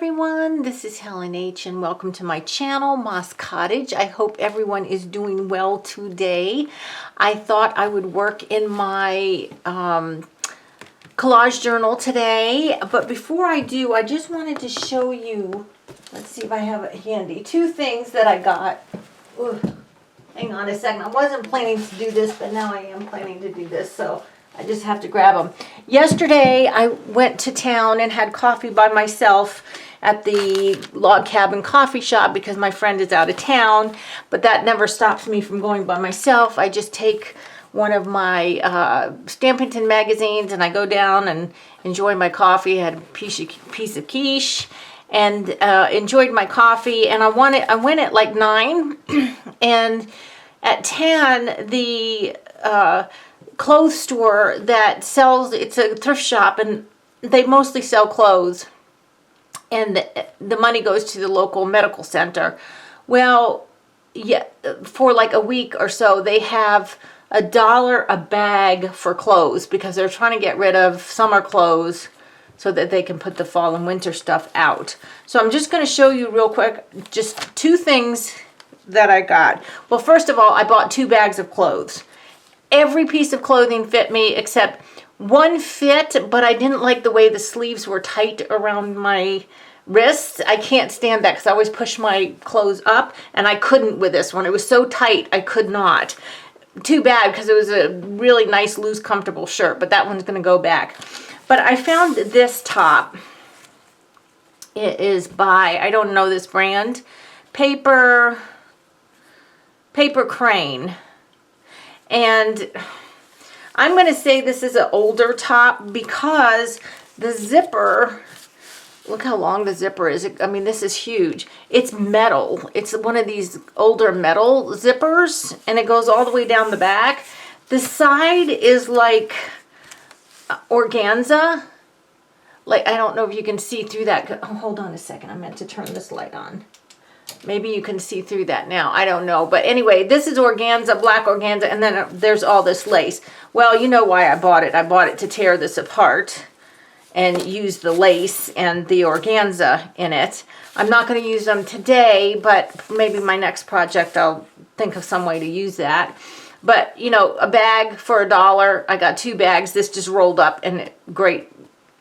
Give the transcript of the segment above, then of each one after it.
everyone, this is Helen H. and welcome to my channel, Moss Cottage. I hope everyone is doing well today. I thought I would work in my collage journal today, but before I do, I just wanted to show you, let's see if I have it handy, two things that I got. Ooh, hang on a second. I wasn't planning to do this, but now I am planning to do this, so I just have to grab them. Yesterday, I went to town and had coffee by myself at the log cabin coffee shop because my friend is out of town, but that never stops me from going by myself. I just take one of my Stampington magazines and I go down and enjoy my coffee. I had a piece of quiche and enjoyed my coffee, and I went at like 9 and at 10 the clothes store that sells, it's a thrift shop and they mostly sell clothes, and the money goes to the local medical center. Well, yeah, for like a week or so they have $1 a bag for clothes because they're trying to get rid of summer clothes so that they can put the fall and winter stuff out. So I'm just going to show you real quick just two things that I got. Well, first of all, I bought 2 bags of clothes. Every piece of clothing fit me except one fit, but I didn't like the way the sleeves were tight around my wrists. I can't stand that because I always push my clothes up, and I couldn't with this one. It was so tight, I could not. Too bad, because it was a really nice, loose, comfortable shirt, but that one's going to go back. But I found this top. It is by, I don't know this brand, Paper Crane. And I'm going to say this is an older top because the zipper, look how long the zipper is. I mean, this is huge. It's metal. It's one of these older metal zippers, and it goes all the way down the back. The side is like organza. Like, I don't know if you can see through that. Oh, hold on a second. I meant to turn this light on. Maybe you can see through that now. I don't know. But anyway, this is organza, black organza, and then there's all this lace. Well, you know why I bought it. I bought it to tear this apart and use the lace and the organza in it. I'm not going to use them today, but maybe my next project I'll think of some way to use that. But, you know, a bag for $1. I got 2 bags. This just rolled up, and great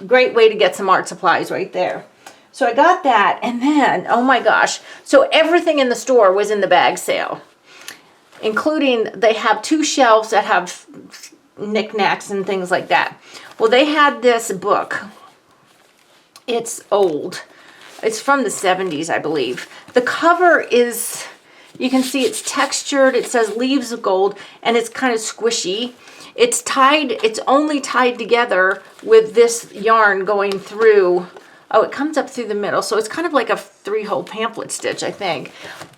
way to get some art supplies right there. So I got that, and then, oh my gosh, so everything in the store was in the bag sale, including they have 2 shelves that have knickknacks and things like that. Well, they had this book. It's old. It's from the 70s, I believe. The cover is, you can see it's textured. It says Leaves of Gold, and it's kind of squishy. It's tied, it's only tied together with this yarn going through. Oh, it comes up through the middle, so it's kind of like a 3-hole pamphlet stitch, I think.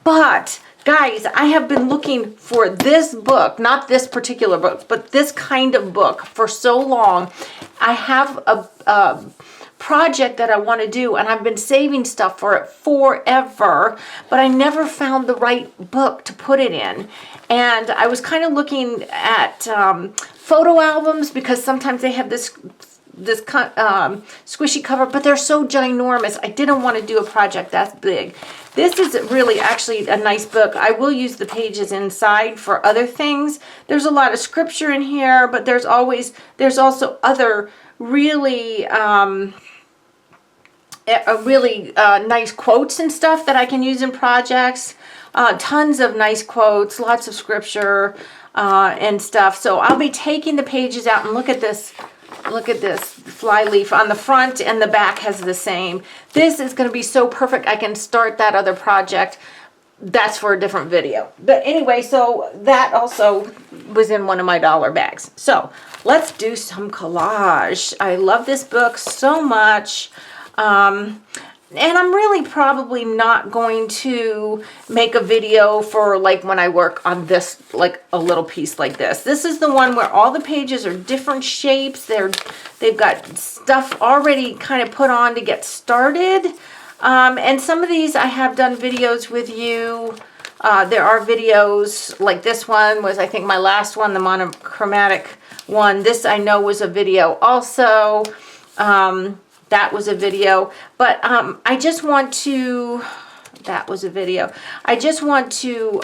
But, guys, I have been looking for this book, not this particular book, but this kind of book for so long. I have a project that I want to do, and I've been saving stuff for it forever, but I never found the right book to put it in. And I was kind of looking at photo albums because sometimes they have this squishy cover, but they're so ginormous. I didn't want to do a project that big. This is really actually a nice book. I will use the pages inside for other things. There's a lot of scripture in here, but there's also other really nice quotes and stuff that I can use in projects. Tons of nice quotes, lots of scripture and stuff. So I'll be taking the pages out, and look at this. Look at this fly leaf on the front, and the back has the same. This is going to be so perfect. I can start that other project. That's for a different video. But anyway, so that also was in one of my $1 bags. So let's do some collage. I love this book so much. And I'm really probably not going to make a video for like when I work on this, like a little piece like this. This is the one where all the pages are different shapes. They've got stuff already kind of put on to get started. And some of these I have done videos with you. There are videos like this one was, I think, my last one, the monochromatic one. This I know was a video also. that was a video. But I just want to, that was a video. I just want to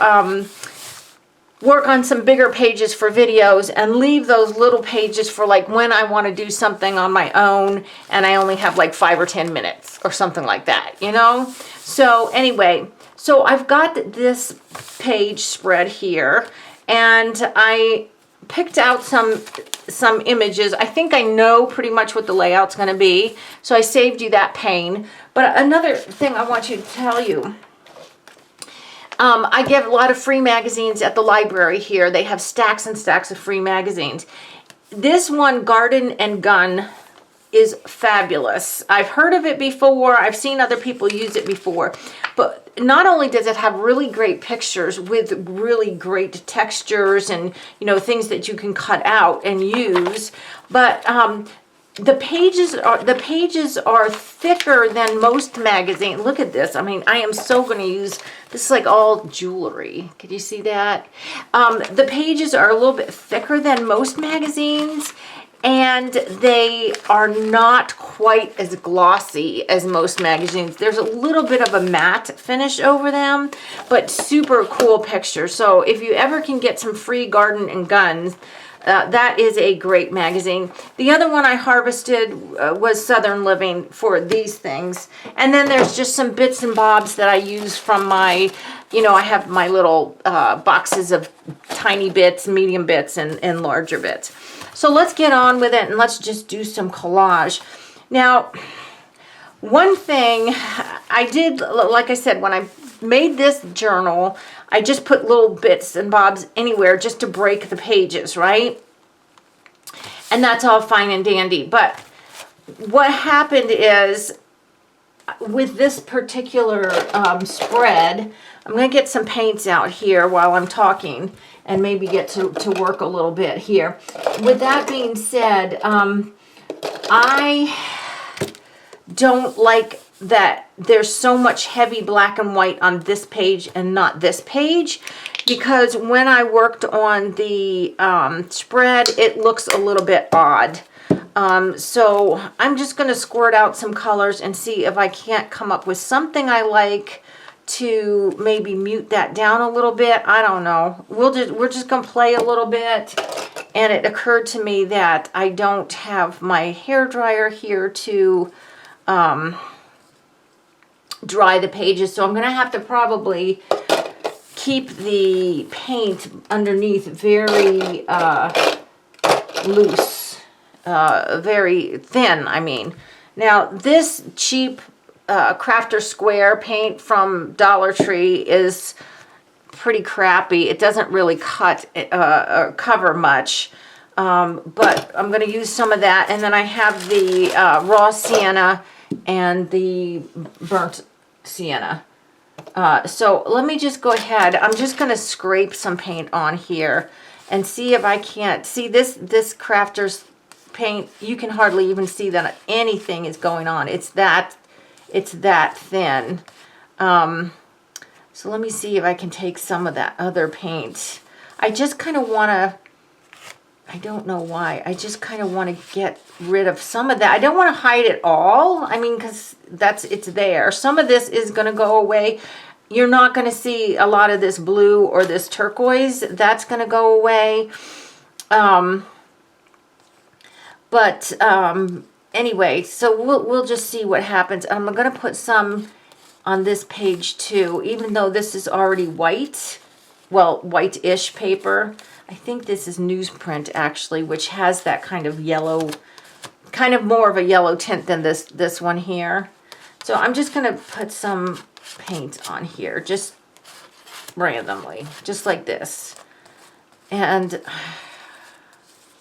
work on some bigger pages for videos and leave those little pages for like when I want to do something on my own and I only have like 5 or 10 minutes or something like that, you know? So anyway, so I've got this page spread here and I picked out some images. I think I know pretty much what the layout's going to be, so I saved you that pain. But another thing I want you to tell you, I get a lot of free magazines at the library here. They have stacks and stacks of free magazines. This one, Garden and Gun, is fabulous. I've heard of it before. I've seen other people use it before. But not only does it have really great pictures with really great textures and, you know, things that you can cut out and use, but the pages are thicker than most magazines. Look at this. I mean, I am so going to use this is like all jewelry. Can you see that? The pages are a little bit thicker than most magazines, and they are not quite as glossy as most magazines. There's a little bit of a matte finish over them, but super cool pictures. So if you ever can get some free Garden and Guns, that is a great magazine. The other one I harvested was Southern Living for these things. And then there's just some bits and bobs that I use from my, you know, I have my little boxes of tiny bits, medium bits, and larger bits. So let's get on with it and let's just do some collage. Now, one thing I did, like I said, when I made this journal, I just put little bits and bobs anywhere just to break the pages, right? And that's all fine and dandy. But what happened is, with this particular spread, I'm going to get some paints out here while I'm talking and maybe get to work a little bit here. With that being said, I don't like that there's so much heavy black and white on this page and not this page, because when I worked on the spread, it looks a little bit odd. So I'm just going to squirt out some colors and see if I can't come up with something I like to maybe mute that down a little bit. I don't know. We're just going to play a little bit. And it occurred to me that I don't have my hairdryer here to dry the pages, so I'm going to have to probably keep the paint underneath very loose, very thin, I mean. Now, this cheap Crafter Square paint from Dollar Tree is pretty crappy. It doesn't really cut or cover much, but I'm going to use some of that. And then I have the raw sienna and the burnt sienna. So let me just go ahead. I'm just going to scrape some paint on here and see if I can't see this Crafter's paint. You can hardly even see that anything is going on. It's that thin. So let me see if I can take some of that other paint. I just kind of want to, I don't know why, I just kind of want to get rid of some of that. I don't want to hide it all. I mean, because it's there. Some of this is going to go away. You're not going to see a lot of this blue or this turquoise. That's going to go away. Anyway, so we'll just see what happens. I'm going to put some on this page too, even though this is already white, well, white-ish paper. I think this is newsprint actually, which has that kind of yellow, kind of more of a yellow tint than this one here. So I'm just going to put some paint on here, just randomly, just like this. And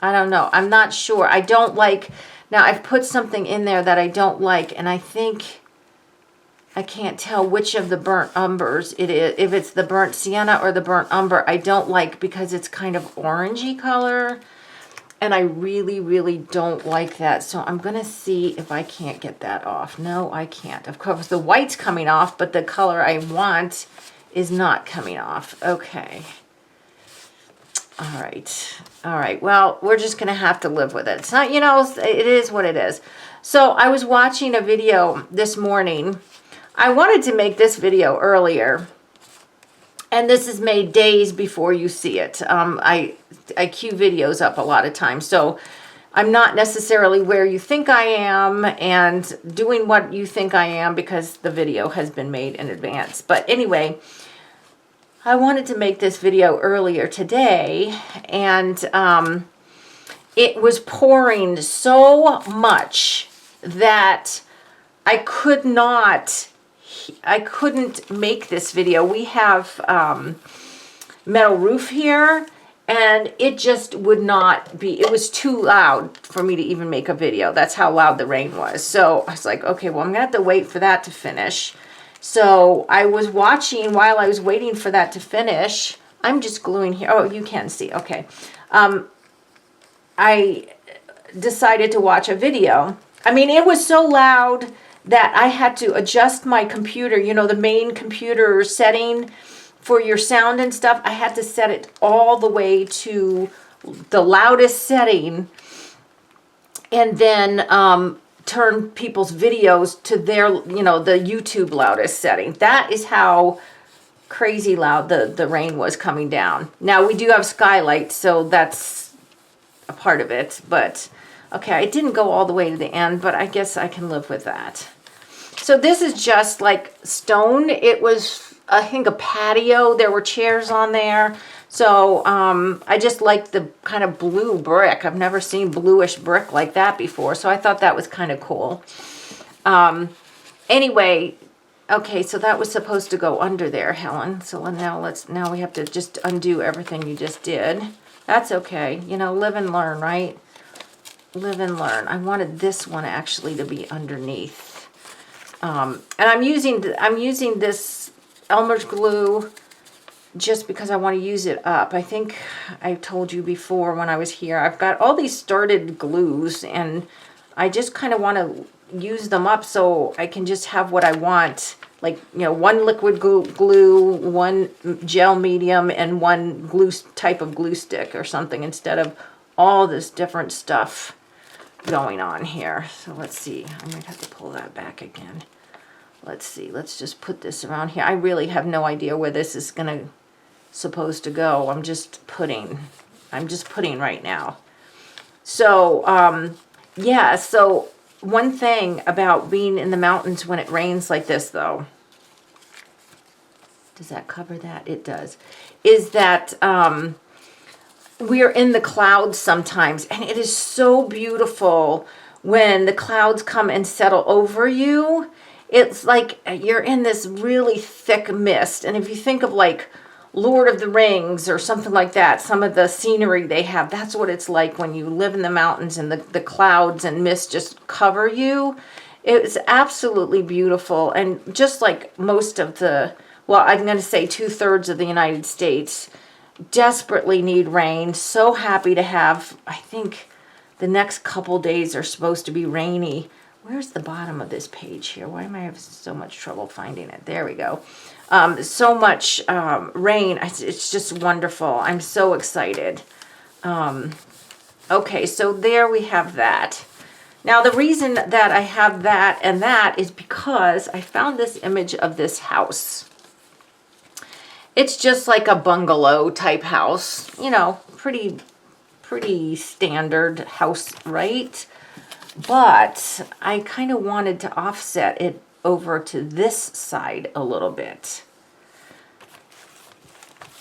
I don't know, I'm not sure. I don't like, now I've put something in there that I don't like, and I think I can't tell which of the burnt umbers it is, if it's the burnt sienna or the burnt umber. I don't like because it's kind of orangey color, and I really, really don't like that. So I'm going to see if I can't get that off. No, I can't. Of course, the white's coming off, but the color I want is not coming off. Okay. All right. All right. Well, we're just going to have to live with it. It's not, you know, it is what it is. So I was watching a video this morning. I wanted to make this video earlier. And this is made days before you see it. I queue videos up a lot of times. So I'm not necessarily where you think I am and doing what you think I am because the video has been made in advance. But anyway, I wanted to make this video earlier today, and it was pouring so much that I couldn't make this video. We have metal roof here, and it just would not be, it was too loud for me to even make a video. That's how loud the rain was. So I was like, okay, well, I'm gonna have to wait for that to finish. So I was watching while I was waiting for that to finish. I'm just gluing here. Oh, you can see. Okay. I decided to watch a video. I mean, it was so loud that I had to adjust my computer, you know, the main computer setting for your sound and stuff. I had to set it all the way to the loudest setting, and then turn people's videos to their, you know, the YouTube loudest setting. That is how crazy loud the rain was coming down. Now we do have skylights, so that's a part of it, but okay, I didn't go all the way to the end, but I guess I can live with that. So this is just like stone. It was, I think, a patio. There were chairs on there. So I just like the kind of blue brick. I've never seen bluish brick like that before. So I thought that was kind of cool. Anyway, okay, so that was supposed to go under there, Helen. So now we have to just undo everything you just did. That's okay. You know, live and learn, right? Live and learn. I wanted this one actually to be underneath. And I'm using this Elmer's glue just because I want to use it up. I think I told you before when I was here, I've got all these started glues and I just kind of want to use them up so I can just have what I want. Like, you know, one liquid glue, one gel medium, and one glue type of glue stick or something instead of all this different stuff going on here. So let's see. I might have to pull that back again. Let's see. Let's just put this around here. I really have no idea where this is supposed to go. I'm just putting right now. So, yeah, so one thing about being in the mountains when it rains like this, though, does that cover that? It does. Is that we're in the clouds sometimes, and it is so beautiful when the clouds come and settle over you. It's like you're in this really thick mist. And if you think of like Lord of the Rings or something like that, some of the scenery they have, that's what it's like when you live in the mountains and the clouds and mist just cover you. It's absolutely beautiful. And just like most of well, I'm going to say 2/3 of the United States desperately need rain. So happy to have, I think the next couple days are supposed to be rainy. Where's the bottom of this page here? Why am I having so much trouble finding it? There we go. So much rain. It's just wonderful. I'm so excited. Okay, so there we have that. Now, the reason that I have that and that is because I found this image of this house. It's just like a bungalow type house. You know, pretty standard house, right? But I kind of wanted to offset it over to this side a little bit.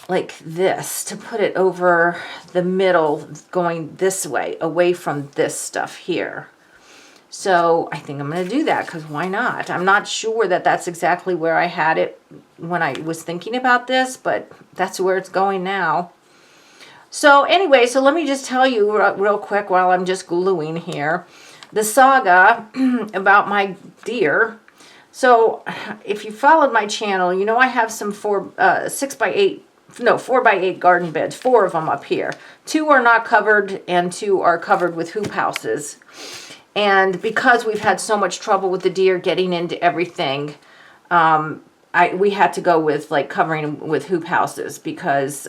Like this, to put it over the middle, going this way, away from this stuff here. So I think I'm going to do that because why not? I'm not sure that that's exactly where I had it when I was thinking about this, but that's where it's going now. So anyway, so let me just tell you real quick while I'm just gluing here. The saga about my deer. So if you followed my channel, you know I have some 4x8 garden beds, 4 of them up here. 2 are not covered and 2 are covered with hoop houses. And because we've had so much trouble with the deer getting into everything, we had to go with like covering with hoop houses because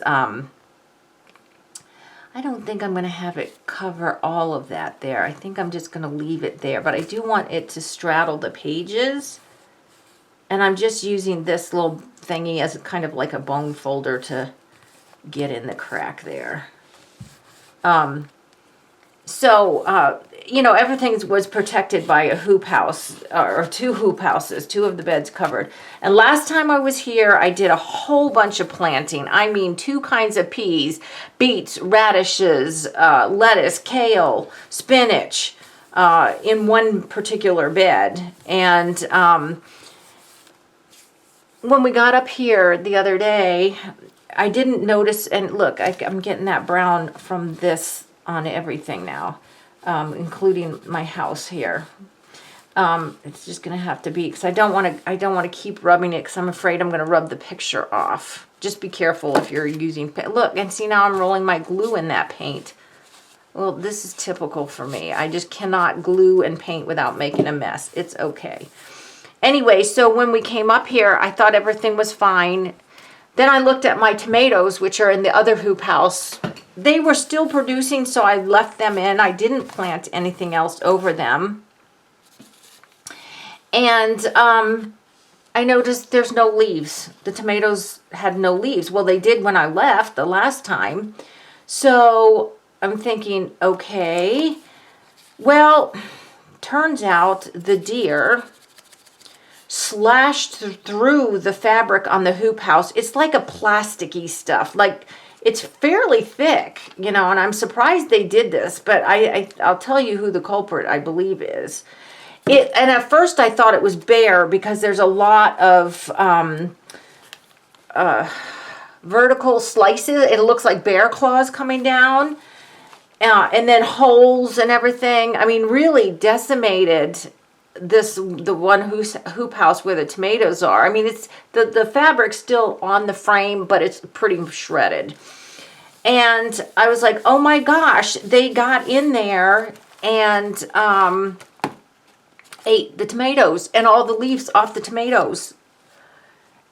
I don't think I'm going to have it cover all of that there. I think I'm just going to leave it there. But I do want it to straddle the pages. And I'm just using this little thingy as kind of like a bone folder to get in the crack there. You know, everything was protected by a hoop house, or 2 hoop houses, 2 of the beds covered. And last time I was here, I did a whole bunch of planting. I mean, 2 kinds of peas, beets, radishes, lettuce, kale, spinach, in one particular bed. And when we got up here the other day, I didn't notice, and look, I'm getting that brown from this on everything now, including my house here. It's just gonna have to be, because I don't want to keep rubbing it, because I'm afraid I'm gonna rub the picture off. Just be careful if you're using paint. Look, and see, now I'm rolling my glue in that paint. Well, this is typical for me. I just cannot glue and paint without making a mess. It's okay. Anyway, so when we came up here, I thought everything was fine. Then I looked at my tomatoes, which are in the other hoop house. They were still producing, so I left them in. I didn't plant anything else over them. And I noticed there's no leaves. The tomatoes had no leaves. Well, they did when I left the last time. So I'm thinking, okay. Well, turns out the deer slashed through the fabric on the hoop house. It's like a plasticky stuff. Like, it's fairly thick, you know, and I'm surprised they did this, but I'll tell you who the culprit, I believe, is. And at first I thought it was bear, because there's a lot of vertical slices. It looks like bear claws coming down, and then holes and everything. I mean, really decimated the one hoop house where the tomatoes are. I mean, it's the fabric's still on the frame, but it's pretty shredded. And I was like, oh my gosh, they got in there and ate the tomatoes and all the leaves off the tomatoes.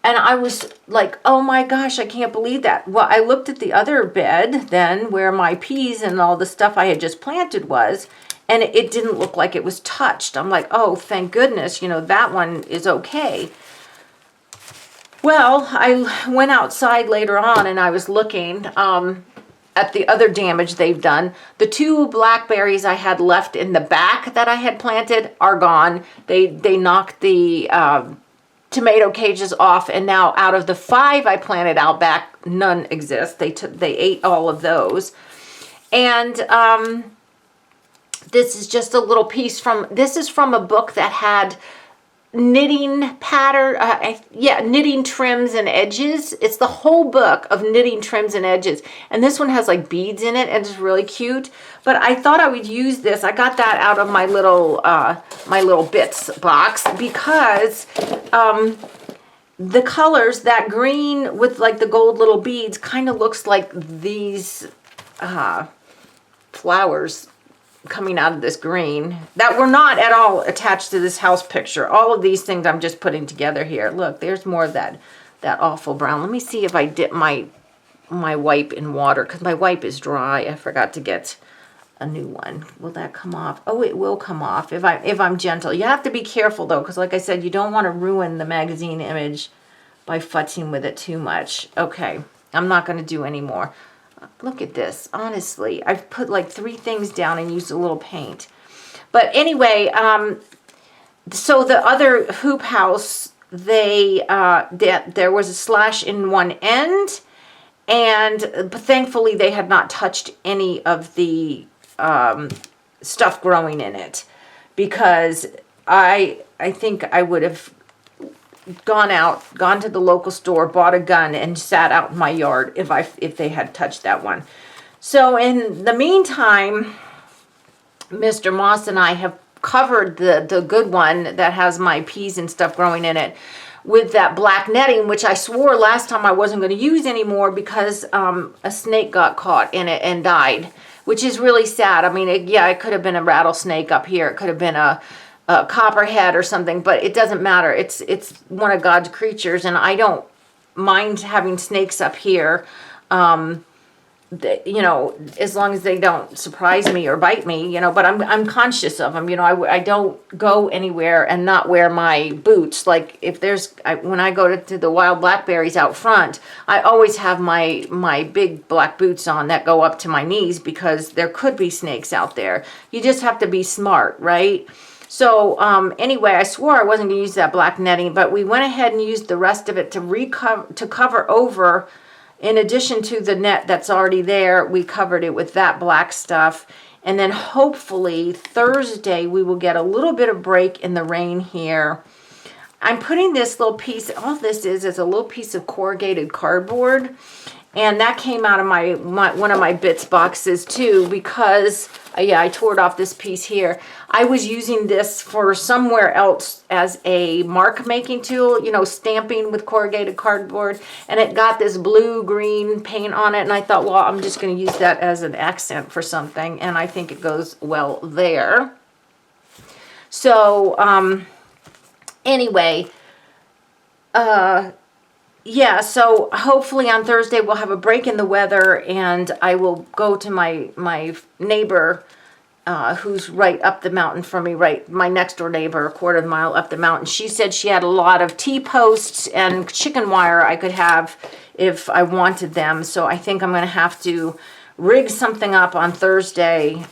And I was like, oh my gosh, I can't believe that. Well, I looked at the other bed then, where my peas and all the stuff I had just planted was, and it didn't look like it was touched. I'm like, oh, thank goodness, you know, that one is okay. Well, I went outside later on and I was looking at the other damage they've done. The 2 blackberries I had left in the back that I had planted are gone. They knocked the tomato cages off, and now out of the 5 I planted out back, none exist. They ate all of those. And this is just a little piece this is from a book that had knitting pattern, knitting trims and edges. It's the whole book of knitting trims and edges. And this one has like beads in it, and it's really cute. But I thought I would use this. I got that out of my little bits box, because the colors, that green with like the gold little beads, kind of looks like these flowers coming out of this green that were not at all attached to this house picture. All of these things I'm just putting together here. Look, there's more of that awful brown. Let me see if I dip my wipe in water, because my wipe is dry. I forgot to get a new one. Will that come off? Oh, it will come off if I'm gentle. You have to be careful though, because like I said, you don't want to ruin the magazine image by futzing with it too much. Okay, I'm not going to do any more. Look at this. Honestly, I've put like 3 things down and used a little paint. But anyway, so the other hoop house, there was a slash in one end, and thankfully they had not touched any of the stuff growing in it, because I think I would have gone to the local store, bought a gun, and sat out in my yard if they had touched that one. So in the meantime, Mr. Moss and I have covered the good one that has my peas and stuff growing in it with that black netting, which I swore last time I wasn't going to use anymore, because a snake got caught in it and died, which is really sad. I mean, it could have been a rattlesnake up here. It could have been a copperhead or something, but it doesn't matter. It's one of God's creatures, and I don't mind having snakes up here. you know, as long as they don't surprise me or bite me, you know, but I'm conscious of them. You know, I don't go anywhere and not wear my boots. Like if when I go to the wild blackberries out front, I always have my big black boots on that go up to my knees because there could be snakes out there. You just have to be smart, right? So anyway, I swore I wasn't going to use that black netting, but we went ahead and used the rest of it to cover over. In addition to the net that's already there, we covered it with that black stuff. And then hopefully Thursday we will get a little bit of break in the rain here. I'm putting this little piece, all this is a little piece of corrugated cardboard. And that came out of my one of my bits boxes too, because yeah, I tore it off this piece here. I was using this for somewhere else as a mark making tool, you know, stamping with corrugated cardboard, and it got this blue-green paint on it, and I thought, well, I'm just going to use that as an accent for something, and I think it goes well there. So, anyway, yeah, so hopefully on Thursday we'll have a break in the weather, and I will go to my neighbor who's right up the mountain from me, right, my next door neighbor, a quarter of a mile up the mountain. She said she had a lot of T-posts and chicken wire I could have if I wanted them. So I think I'm going to have to rig something up on Thursday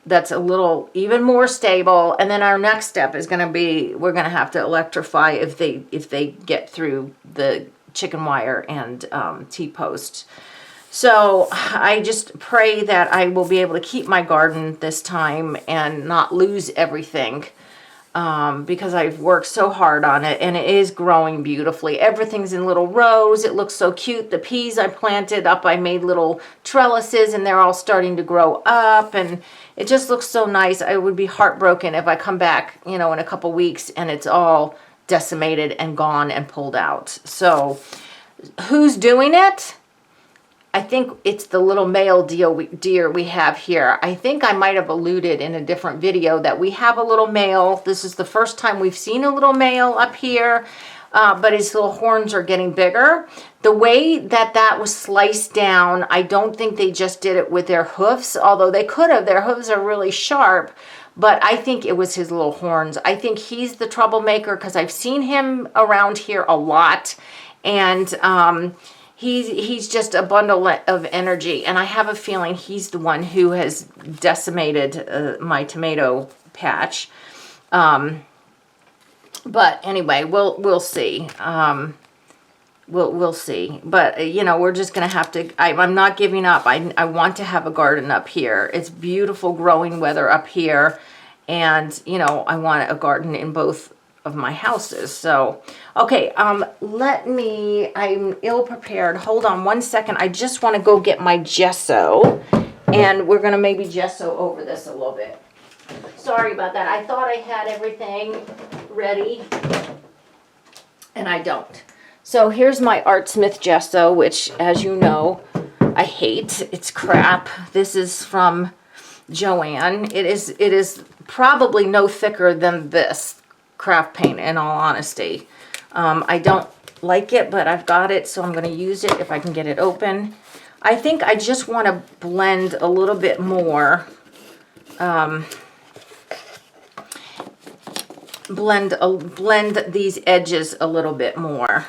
that's a little even more stable. And then our next step is going to be, we're going to have to electrify if they get through the chicken wire and T-posts. So I just pray that I will be able to keep my garden this time and not lose everything, because I've worked so hard on it, and it is growing beautifully. Everything's in little rows. It looks so cute. The peas I planted up, I made little trellises, and they're all starting to grow up, and it just looks so nice. I would be heartbroken if I come back, you know, in a couple weeks and it's all decimated and gone and pulled out. So who's doing it? I think it's the little male deer we have here. I think I might have alluded in a different video that we have a little male. This is the first time we've seen a little male up here, but his little horns are getting bigger. The way that was sliced down, I don't think they just did it with their hoofs, although they could have. Their hooves are really sharp, but I think it was his little horns. I think he's the troublemaker because I've seen him around here a lot, and he's just a bundle of energy, and I have a feeling he's the one who has decimated my tomato patch. But anyway, we'll see. We'll see. But you know, we're just gonna have to. I'm not giving up. I want to have a garden up here. It's beautiful growing weather up here, and you know, I want a garden in both of my houses. So okay, I'm ill prepared. Hold on one second. I just want to go get my gesso, and we're gonna maybe gesso over this a little bit. Sorry about that. I thought I had everything ready, and I don't. So here's my Art Smith gesso, which, as you know, I hate. It's crap. This is from Joann. It is probably no thicker than this craft paint, in all honesty. I don't like it, but I've got it, so I'm going to use it if I can get it open. I think I just want to blend a little bit more. Blend these edges a little bit more.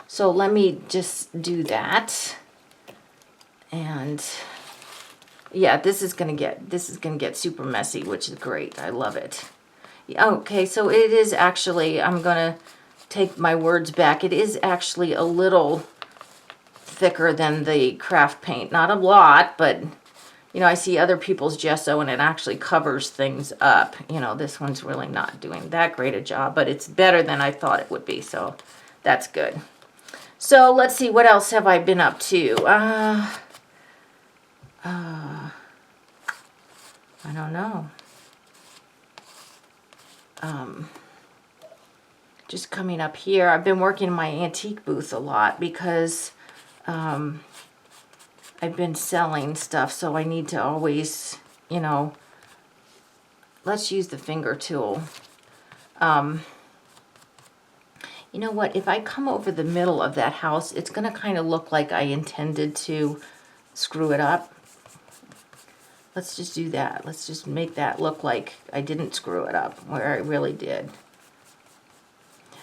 So let me just do that. And yeah, this is gonna get super messy, which is great. I love it. Okay, so it is actually, I'm gonna take my words back. It is actually a little thicker than the craft paint. Not a lot, but you know, I see other people's gesso and it actually covers things up. You know, this one's really not doing that great a job, but it's better than I thought it would be, so that's good. So let's see, what else have I been up to? I don't know. Just coming up here, I've been working in my antique booth a lot because I've been selling stuff, so I need to always, you know, let's use the finger tool. You know what, if I come over the middle of that house, it's going to kind of look like I intended to screw it up. Let's just do that. Let's just make that look like I didn't screw it up, where I really did.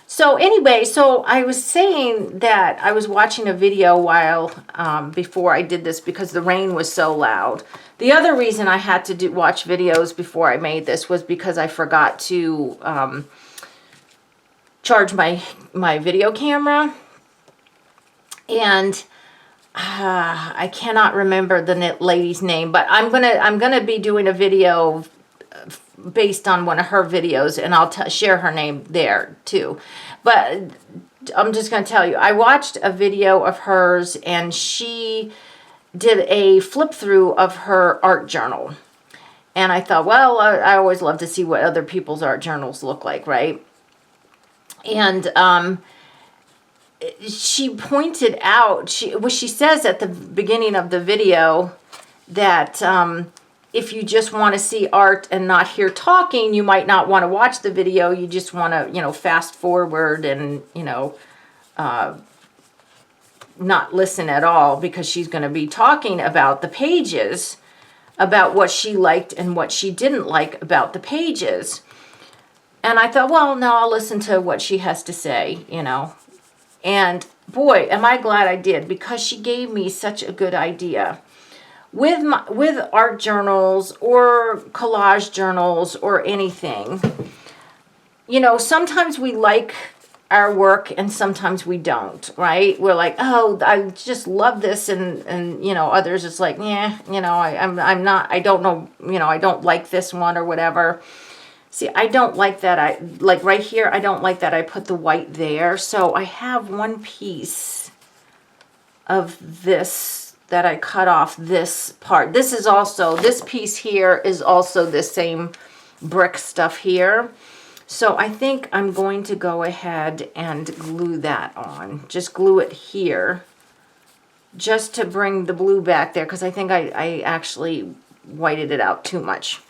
So anyway, so I was saying that I was watching a video while before I did this because the rain was so loud. The other reason I had to watch videos before I made this was because I forgot to charge my video camera. And I cannot remember the lady's name, but I'm gonna be doing a video based on one of her videos, and I'll share her name there too. But I'm just gonna tell you, I watched a video of hers, and she did a flip through of her art journal, and I thought, well, I always love to see what other people's art journals look like, right? And she pointed out, she says at the beginning of the video that if you just want to see art and not hear talking, you might not want to watch the video. You just want to, fast forward and, not listen at all, because she's going to be talking about the pages, about what she liked and what she didn't like about the pages. And I thought, well, no, I'll listen to what she has to say, And boy, am I glad I did, because she gave me such a good idea. With art journals or collage journals or anything, sometimes we like our work and sometimes we don't, right? We're like, oh, I just love this, and others it's like, yeah, I'm not, I don't know, I don't like this one or whatever. See, I don't like that. Like right here, I don't like that I put the white there. So I have one piece of this that I cut off this part. This piece here is also the same brick stuff here. So I think I'm going to go ahead and glue that on. Just glue it here, just to bring the blue back there, because I think I actually whited it out too much.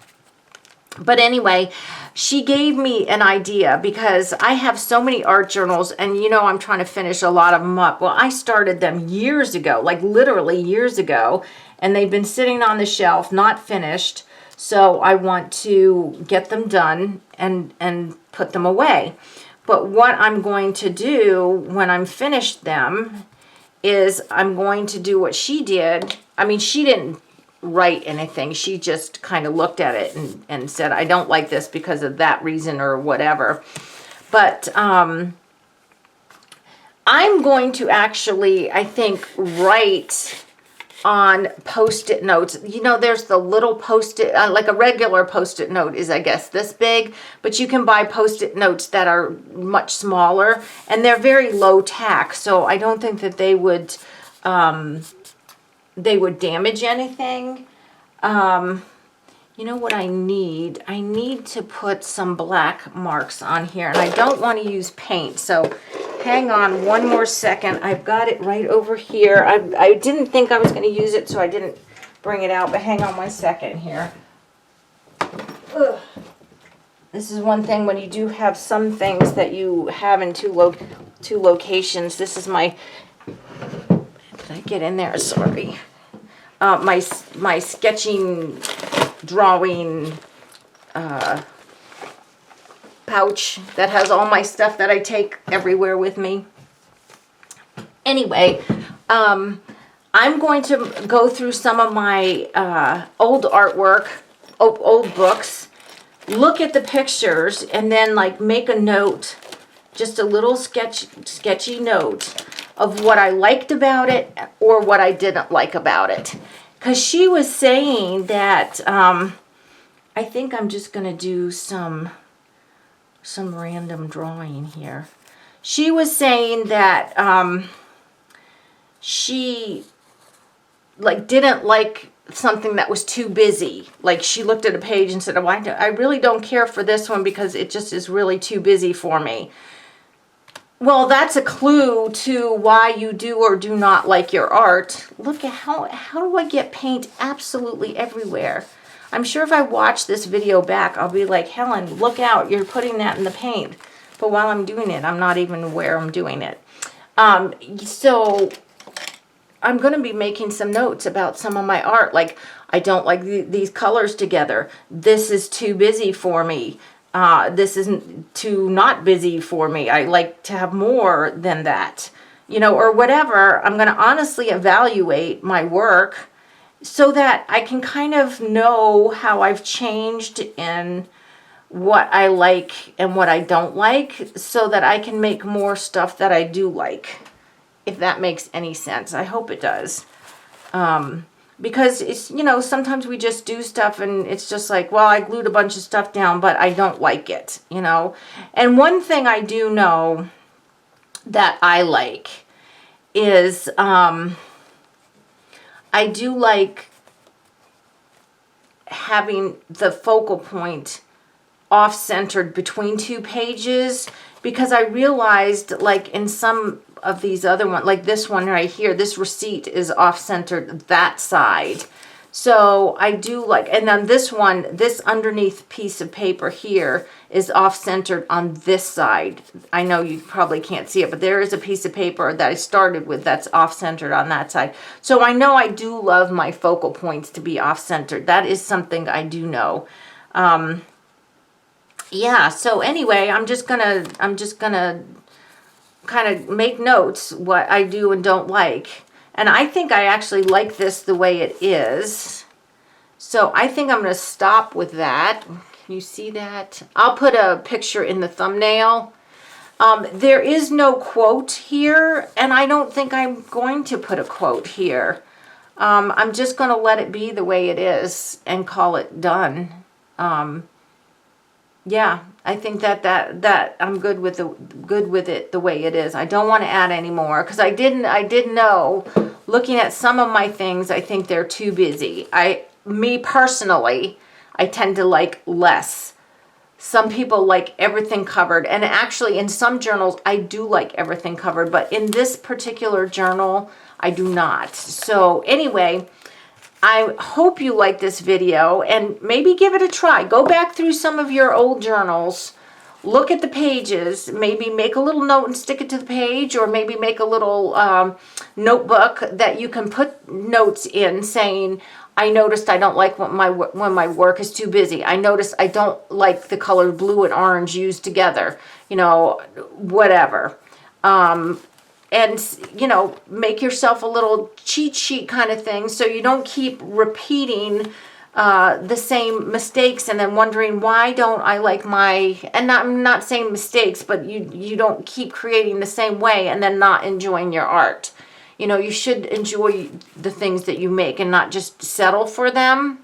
But anyway, she gave me an idea, because I have so many art journals, and I'm trying to finish a lot of them up. Well, I started them years ago, like literally years ago, and they've been sitting on the shelf, not finished. So I want to get them done and put them away. But what I'm going to do when I'm finished them is I'm going to do what she did. I mean, she didn't write anything. She just kind of looked at it and said, I don't like this because of that reason or whatever. But I'm going to actually, I think, write on Post-it notes. There's the little Post-it, like a regular Post-it note is, I guess, this big, but you can buy Post-it notes that are much smaller, and they're very low tack, so I don't think that they would damage anything. You know what I need? I need to put some black marks on here, and I don't want to use paint, so hang on one more second. I've got it right over here. I didn't think I was going to use it, so I didn't bring it out, but hang on 1 second here. Ugh. This is one thing when you do have some things that you have in two locations. This is my... Did I get in there? Sorry. My sketching, drawing pouch that has all my stuff that I take everywhere with me. Anyway, I'm going to go through some of my old artwork, old books, look at the pictures, and then like make a note, just a little sketchy note of what I liked about it or what I didn't like about it. Because she was saying that, I think I'm just going to do some random drawing here. She was saying that she didn't like something that was too busy. Like she looked at a page and said, oh, I really don't care for this one because it just is really too busy for me. Well, that's a clue to why you do or do not like your art. Look at how do I get paint absolutely everywhere? I'm sure if I watch this video back, I'll be like, Helen, look out, you're putting that in the paint. But while I'm doing it, I'm not even aware I'm doing it. So I'm going to be making some notes about some of my art. Like, I don't like these colors together. This is too busy for me. This isn't too not busy for me. I like to have more than that, you know, or whatever. I'm going to honestly evaluate my work so that I can kind of know how I've changed in what I like and what I don't like, so that I can make more stuff that I do like, if that makes any sense. I hope it does. Because it's, you know, sometimes we just do stuff and it's just like, well, I glued a bunch of stuff down, but I don't like it, you know. And one thing I do know that I like is, I do like having the focal point off-centered between two pages, because I realized, like, in some of these other ones, like this one right here, this receipt is off-centered that side. So I do like, and then this one, this underneath piece of paper here is off-centered on this side. I know you probably can't see it, but there is a piece of paper that I started with that's off-centered on that side. So I know I do love my focal points to be off-centered. That is something I do know. Yeah, so anyway, I'm just gonna kind of make notes what I do and don't like. And I think I actually like this the way it is. So I think I'm going to stop with that. Can you see that? I'll put a picture in the thumbnail. There is no quote here, and I don't think I'm going to put a quote here. I'm just going to let it be the way it is and call it done. Yeah, I think that I'm good with it the way it is. I don't want to add any more, because I did know, looking at some of my things, I think they're too busy. Me personally, I tend to like less. Some people like everything covered, and actually in some journals I do like everything covered, but in this particular journal I do not. So anyway, I hope you like this video, and maybe give it a try. Go back through some of your old journals, look at the pages, maybe make a little note and stick it to the page, or maybe make a little notebook that you can put notes in saying, I noticed I don't like when my work is too busy. I noticed I don't like the color blue and orange used together, you know, whatever. And, you know, make yourself a little cheat sheet kind of thing, so you don't keep repeating the same mistakes and then wondering, why don't I like my, and I'm not saying mistakes, but you don't keep creating the same way and then not enjoying your art. You know, you should enjoy the things that you make and not just settle for them.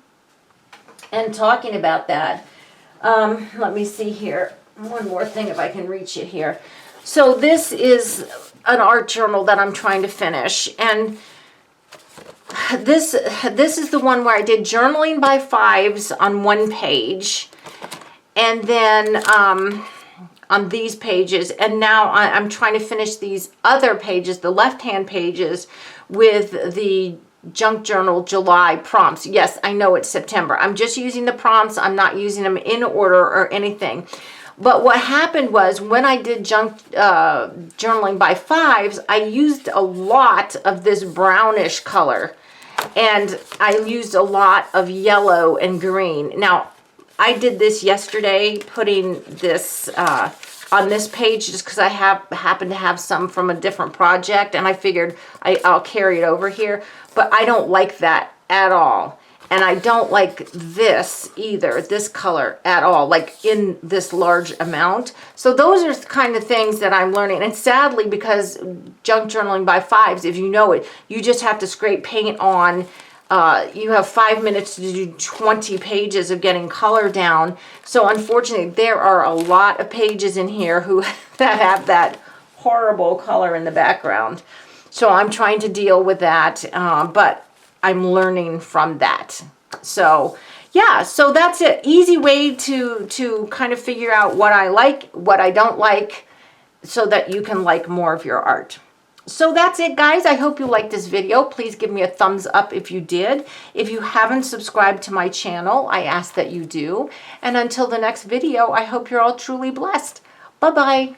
And talking about that, let me see here. One more thing, if I can reach it here. So this is an art journal that I'm trying to finish, and this is the one where I did journaling by fives on one page, and then on these pages, and now I'm trying to finish these other pages, the left-hand pages, with the junk journal July prompts. Yes, I know it's September. I'm just using the prompts. I'm not using them in order or anything. But what happened was, when I did junk journaling by fives, I used a lot of this brownish color, and I used a lot of yellow and green. Now, I did this yesterday, putting this on this page just because I happen to have some from a different project, and I figured I'll carry it over here. But I don't like that at all. And I don't like this either, this color at all, like in this large amount. So those are the kind of things that I'm learning. And sadly, because junk journaling by fives, if you know it, you just have to scrape paint on. You have 5 minutes to do 20 pages of getting color down. So unfortunately, there are a lot of pages in here that have that horrible color in the background. So I'm trying to deal with that, but I'm learning from that. So yeah, so that's an easy way to kind of figure out what I like, what I don't like, so that you can like more of your art. So that's it, guys. I hope you liked this video. Please give me a thumbs up if you did. If you haven't subscribed to my channel, I ask that you do. And until the next video, I hope you're all truly blessed. Bye-bye.